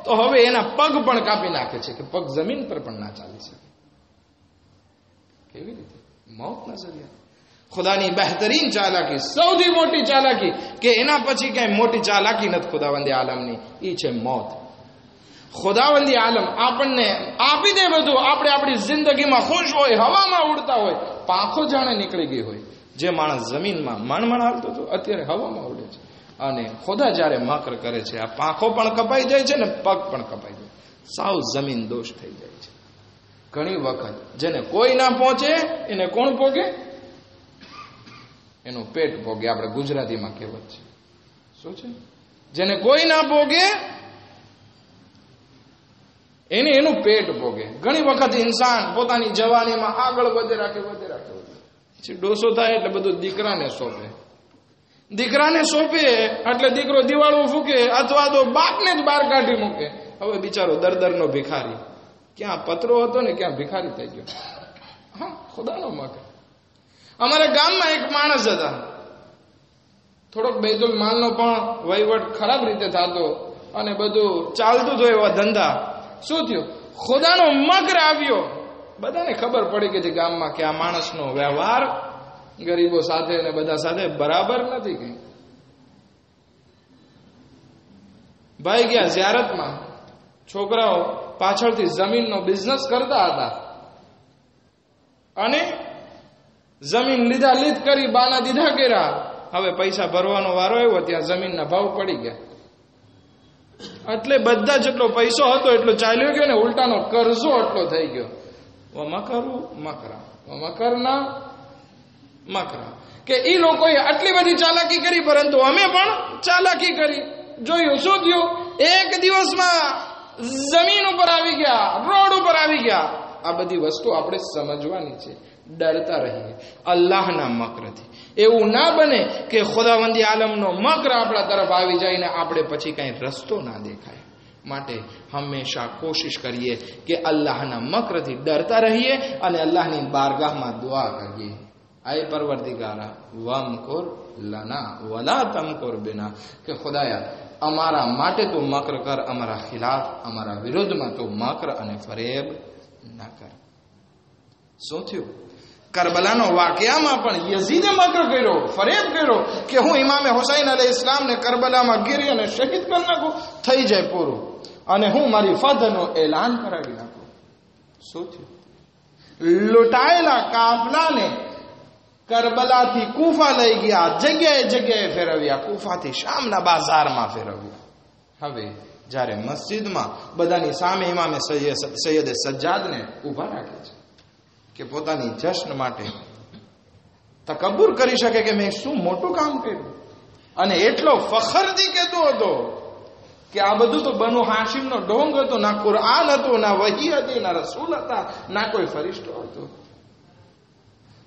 તો હવે એના પગ પણ કાપી નાખે છે કે પગ જમીન પર પણ ના ચાલી શકે. કેવી રીતે? મોતના જરિયા. ખુદાની બહેતરીન ચાલાકી, સૌથી મોટી ચાલાકી, કે એના પછી કઈ મોટી ચાલાકી નથી ખુદાવંદી આલમની, એ છે મોત. ખુદાવંદી આલમ આપણને આપી દે બધું, આપણે આપણી જિંદગીમાં ખુશ હોય, હવામાં ઉડતા હોય, પાંખો જાણે નીકળી ગઈ હોય. જે માણસ જમીનમાં મણ હાલતો હતો અત્યારે હવામાં ઉડે છે. અને ખુદા જ્યારે મકર કરે છે, આ પાંખો પણ કપાઈ જાય છે ને પગ પણ કપાઈ જાય, સાવ જમીન દોષ થઈ જાય છે. ઘણી વખત જેને કોઈ ના પહોંચે એને કોણ પોગે? એનું પેટ પોગે. આપણે ગુજરાતીમાં કહેવત છે, શું છે? જેને કોઈ ના પોગે એને એનું પેટ પોગે. ઘણી વખત ઇન્સાન પોતાની જવાનીમાં આગળ વધે રાખે, પછી ડોસો થાય એટલે બધું દીકરાને સોંપે. દીકરાને સોંપે એટલે દીકરો દિવાળું ફૂકે અથવા તો બાપને જ બહાર કાઢી મૂકે. હવે બિચારો દરદરનો ભિખારી, ક્યાં પતરો હતો ને ક્યાં ભિખારી થઈ ગયો. હા, ખુદાનો મકર. અમારા ગામમાં એક માણસ હતા, થોડોક બૈતુલ માલનો પણ વહીવટ ખરાબ રીતે થતો અને બધું ચાલતું હતું, એવા ધંધા. શું થયું? ખુદાનો મકર આવ્યો. બધાને ખબર પડી કે ગામમાં કે આ માણસનો વ્યવહાર ગરીબો સાથે અને બધા સાથે બરાબર નથી. કઈ ભાઈ ગયા ઝિયારતમાં, છોકરાઓ પાછળથી જમીનનો બિઝનેસ કરતા હતા અને જમીન લીધ કરી, બાના દીધા કર્યા. હવે પૈસા ભરવાનો વારો આવ્યો, ત્યાં જમીનના ભાવ પડી ગયા. એટલે બધા જેટલો પૈસો હતો એટલો ચાલ્યો ગયો ને ઉલટાનો કરજો એટલો થઈ ગયો. મકરું મકરા, મકરના મકરા. કે એ લોકોએ આટલી બધી ચાલાકી કરી, પરંતુ અમે પણ ચાલાકી કરી. જોયું શું થયું? એક દિવસમાં જમીન ઉપર આવી ગયા, રોડ ઉપર આવી ગયા. આ બધી વસ્તુ આપણે સમજવાની છે. ડરતા રહીએ અલ્લાહના મકરથી. એવું ના બને કે ખુદાવંદી આલમનો મકર આપણા તરફ આવી જાય ને આપણે પછી કઈ રસ્તો ના દેખાય. માટે હંમેશા કોશિશ કરીએ કે અલ્લાહના મકરથી ડરતા રહીએ અને અલ્લાહની બારગાહમાં દુઆ કરીએ, આય પરવરદિગારા વમકુર લના વલા તમકુર બિના, કે ખુદાયા અમારા માટે તો મકર કર, અમારા ખિલાફ, અમારા વિરોધમાં તો મકર અને ફરેબ ના કર. શું થયું? કરબલાનો વાકયામાં પણ યઝીદે મકર કર્યો, ફરેબ કર્યો કે હું ઇમામે હુસૈન અલૈહિ ઇસ્લામને કરબલામાં ગીરી અને શહીદ કરી નાખું, થઈ જાય પૂરું, અને હું મારી ફતનો એલાન કરાવી નાખું. શું થયું? લૂંટાયેલા કાફલાને કરબલાથી કૂફા લઈ ગયા, જગ્યાએ જગ્યાએ ફેરવ્યા, કૂફાથી શામના બાજારમાં ફેરવ્યા. હવે જ્યારે મસ્જિદમાં બધાની સામે ઇમામે સૈયદે સજ્જાદને ઊભા રાખે છે કે પોતાની જશ્ન માટે તકબ્બુર કરી શકે કે મેં શું મોટું કામ કર્યું, અને એટલો ફખરથી કહેતો હતો કે આ બધું તો બનુ હાશિમનો ઢોંગ હતો, ના કુરઆન હતું, ના વહી હતી, ના રસૂલ હતા, ના કોઈ ફરિશ્તો હતો.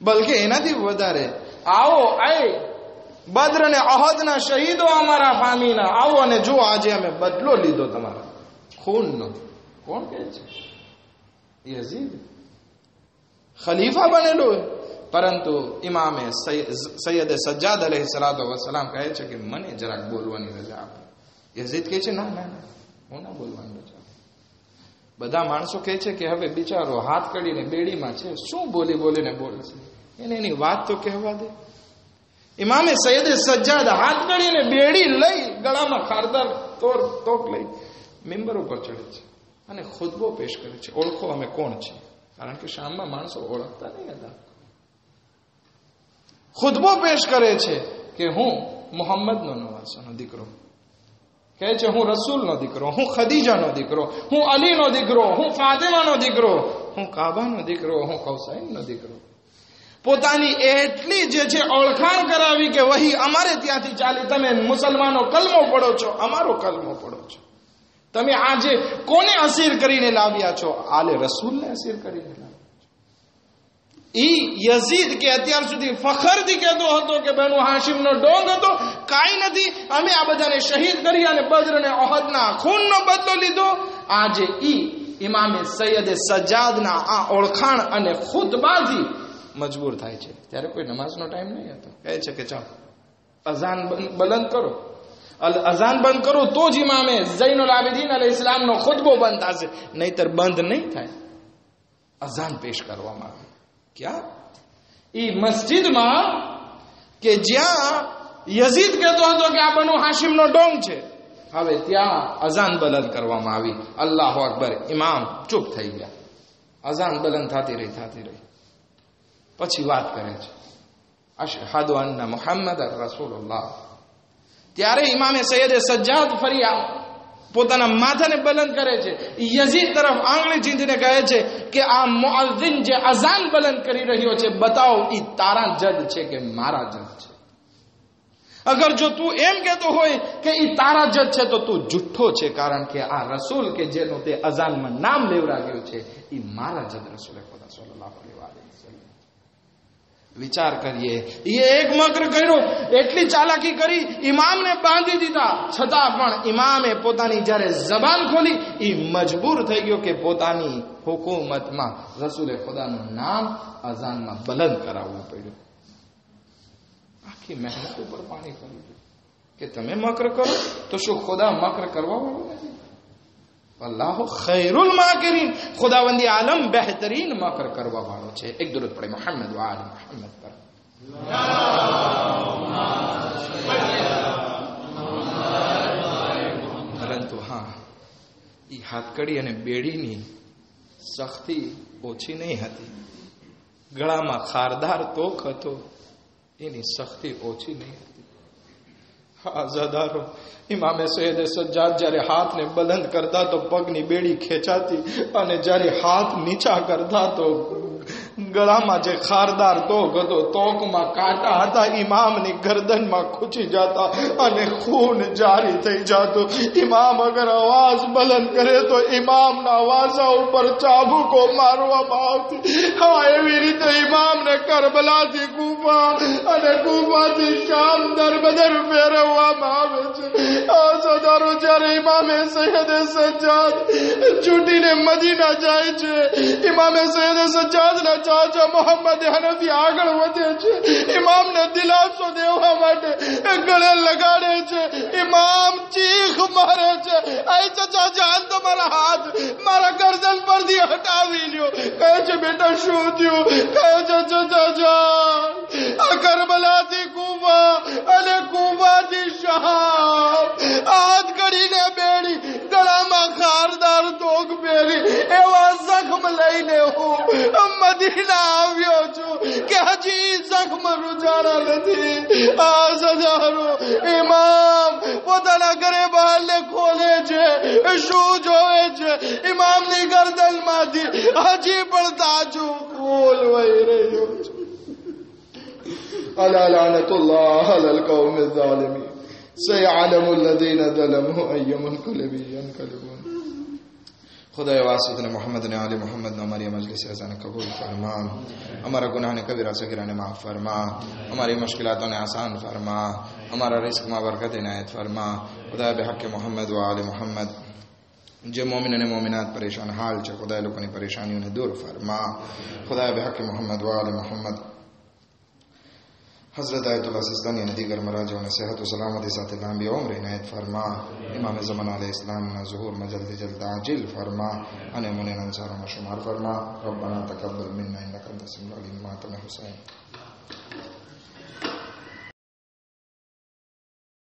બલકે એનાથી વધારે, આવો આય બદ્ર ને અહદના શહીદો અમારા ફામીના, આવો અને જો આજે અમે બદલો લીધો તમારા ખૂનનો. કોણ કહે છે? યઝીદ ખલીફા બનેલો, પરંતુ ઇમામે સૈયદ સજ્જાદ અલૈહિસ્સલાતુ વસ્સલામ કહે છે કે મને જરાક બોલવાની રજા આપો. યઝીદ કહે છે ના ના ના, હું ના બોલવાની રજા. બધા માણસો કહે છે કે હવે બિચારો હાથ કાઢીને બેડીમાં છે, શું બોલી બોલીને બોલે છે, એને એની વાત તો કહેવા દે. ઇમામે સૈયદે સજ્જાદ હાથ કાઢીને બેડી લઈ, ગળામાં ખારદાર તોક લઈ મિંબર ઉપર ચડે છે અને ખુતબો પેશ કરે છે. ઓળખો અમે કોણ છીએ, કારણ કે શામમાં માણસો ઓળખતા નહીં હતા. ખુતબો પેશ કરે છે કે હું મોહમ્મદનો નવાસાનો દીકરો, કહે છે હું રસૂલનો દીકરો, હું ખદીજાનો દીકરો, હું અલીનો દીકરો, હું ફાતિમાનો દીકરો, હું કાબાનો દીકરો, હું કૌસાઈનનો દીકરો. પોતાની એટલી જે છે ઓળખાણ કરાવી કે વહી અમારે ત્યાંથી ચાલી. તમે મુસલમાનો કલમો પડો છો, અમારો કલમો પડો છો. તમે આજે કોને અસીર કરીને લાવ્યા છો? આલે રસૂલને અસીર કરીને લાવ્યા. યઝીદ કે અત્યાર સુધી ફખરથી કહેતો હતો કે બનુ હાશિમનો ડોંગ હતો, કાંઈ નથી, અમે આ બધાને શહીદ કરી અને બદ્ર અને ઓહદના ખૂનનો બદલો લીધો. આજે ઇમામે સૈયદે સજ્જાદના આ ઓળખાણ અને ખુતબાથી મજબૂર થાય છે. ત્યારે કોઈ નમાઝનો ટાઈમ નહીં હતો. કહે છે કે ચાલો અઝાન બલંદ કરો, અઝાન બંધ કરો તો જ ઇમામે ઝૈનુલ આબિદીન અલૈહિ ઇસ્લામનો ખુતબો બંધ થશે, નહીતર બંધ નહીં થાય. અઝાન પેશ કરવામાં આવે. ક્યાં? મસ્જિદમાં કે જ્યાં યઝીદ કહેતો હતો કે આ બનુ હાશિમનો ડોંગ છે, હવે ત્યાં અઝાન બલંદ કરવામાં આવી. અલ્લાહુ અકબર. ઇમામ ચૂપ થઈ ગયા. અઝાન બલંદ થતી રહી. પછી વાત કરે છે અશહદુ અન્ના મુહમ્મદ રસૂલુલ્લાહ. ત્યારે ઇમામે સૈયદે સજ્જાદ ફરી પોતાના માથાને બલંદ કરે છે, યઝીદ તરફ આંગળી ચીંધીને કહે છે કે આ મુઅઝ્ઝિન જે અઝાન બલંદ કરી રહ્યો છે, બતાવો ઈ તારા જજ છે કે મારા જજ છે? અગર જો તું એમ કહેતો હોય કે ઈ તારા જજ છે તો તું જુઠ્ઠો છે, કારણ કે આ રસૂલ કે જેનું તે અઝાનમાં નામ લેવડાવ્યું છે ઈ મારા જજ રસૂલ ખુદા સલ્લલ્લાહુ અલૈહિ વસલ્લમ. વિચાર કરીએ, એ એક મકર કર્યો, એટલી ચાલાકી કરી, ઇમામને બાંધી દીધા, છતાં પણ ઇમામે પોતાની જ્યારે જબાન ખોલી, એ મજબૂર થઈ ગયો કે પોતાની હુકુમતમાં રસૂલે ખુદાનું નામ અઝાનમાં બલંદ કરાવવું પડ્યું. આખી મહેનત ઉપર પાણી ફરી ગયું કે તમે મકર કરો તો શું ખુદા મકર કરવા વાળું નથી? અલ્લાહુ ખૈરુલ માકિરીન. ખુદાવંદી આલમ બહેતરીન મકર કરવા વાળો છે. એક દરૂદ પડે મુહમ્મદ વ આલે મુહમ્મદ પર. પરંતુ હા, એ હાથકડી અને બેડીની સખ્તી ઓછી નહીં હતી. ગળામાં ખારદાર તોક હતો, એની સખ્તી ઓછી નહીં હતી. આઝાદારો, ઇમામે સૈયદે સજ્જાદ જ્યારે હાથને બલંદ કરતા તો પગની બેડી ખેંચાતી, અને જ્યારે હાથ નીચા કરતા તો ગળામાં જે ખારદાર તોક હતો, તોકમાં કાંટા હતા, ઇમામની ગરદનમાં ખૂંચી જતા અને ખૂન જારી થઈ જતો. ઇમામ અગર અવાજ બલંદ કરે તો ઇમામના વાસા ઉપર ચાબુકો મારવામાં આવતી. હા, એવી રીતે ઇમામને કરબલાથી કૂફા અને કૂફાથી શામ દરબદર ફેરવવામાં આવે છે. આ સદારો જ્યારે ઇમામે સૈયદે સજ્જાદ છૂટીને મદીના જાય છે, ઇમામે સૈયદે સજ્જાદના ચાચા મોહમ્મદ હનફી આગળ વધે છે, ઇમામને દિલાસો દેવા માટે ગળે લગાડે છે. ઇમામ ચીખ મારે છે, આય ચાચા જાન, તમારા હાથ મારા ગરદન પરથી હટાવી લ્યો. કહે છે બેટા શું થયું? કહે છે ચાચા જાન, આ કરબલાથી કૂફા અને કૂફાથી શામ હાથ કરીને બેડી, ગળામાં ખારદાર તોક પહેરી, એવા જખ્મ લઈને હું મદીના આવ્યો છું કે હજી જખ્મ રૂજાણા નથી. આ સજારો ઇમામ પોતાના ઘરે બહારને ખોલે છે, શું જોવે છે? ઇમામની ગરદનમાંથી હજી પણ તાજું ખૂન વહી રહ્યું છે. અલા લાનતુલ્લાહ અલલ કૌમિઝ ઝાલિમીન સયઅલમુ અલ્લઝીના ઝલમુ અય્યુલ કલબી યન્કલિબૂન. ખુદાએ વાસિત ને મોહમ્મદ ને આલે મોહમ્મદ ને અમારી મજલિસ અઝાને કબૂલ ફરમા. અમારા ગુનાહને કબીરા સગીરાને માફ ફરમા. અમારી મુશ્किलातों ने आसान फरमा. हमारा रिस्क में बरकत इनायत फरमा. खुदा बेहक मोहम्मद व आले मोहम्मद जो मोमिन ने मोमिनात परेशान हाल છે, ખુદા લોકોની પરેશાનીઓને દૂર ફરમા. ખુદા બેહક મોહમ્મદ વ આલે મોહમ્મદ हज़रत आयतुल्लाह सिस्तानी ने दीगर मराजियों सेहत व सलामती साथ लंबी उम्र इनायत फरमा। इमाम ज़मान अलैहिस्सलाम ना ज़ुहूर में जल्द जल्द आजिल फरमा। अने मुने अंसार में शुमार फरमा। रब्बना तक़ब्बल मिन्ना इन्नका अंतस समीउल अलीम। मातम हुसैन।